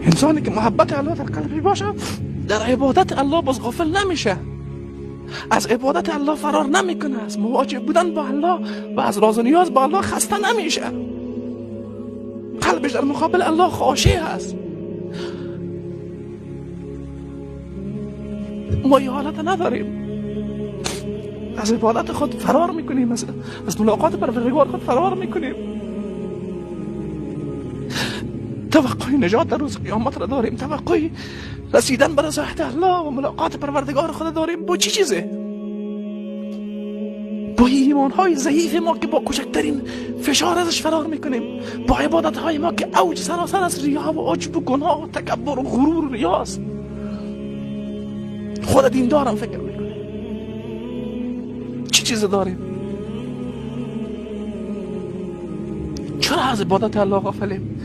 انسانی که محبت الله در قلبی باشه در عبادت الله باز غافل نمیشه، از عبادت الله فرار نمیکنه، از مواجه بودن با الله و از راز و نیاز با الله خسته نمیشه. قلبش در مقابل الله خاشع است. ما این حالت نداریم، از عبادت خود فرار میکنیم، از ملاقات پروردگار خود فرار میکنیم. توقع نجات در روز قیامت را داریم، توقع رسیدن به رضایت الله و ملاقات پروردگار خود داریم. با چی چیزه؟ با ایمانهای ضعیف ما که با کوچکترین فشار ازش فرار میکنیم، با عبادتهای ما که اوج سراسر از ریا و عجب و گناه و تکبر و غرور و ریاست. خود دیندارم فکر میکنه چی چیز داریم؟ چرا از عبادت الله غافلیم؟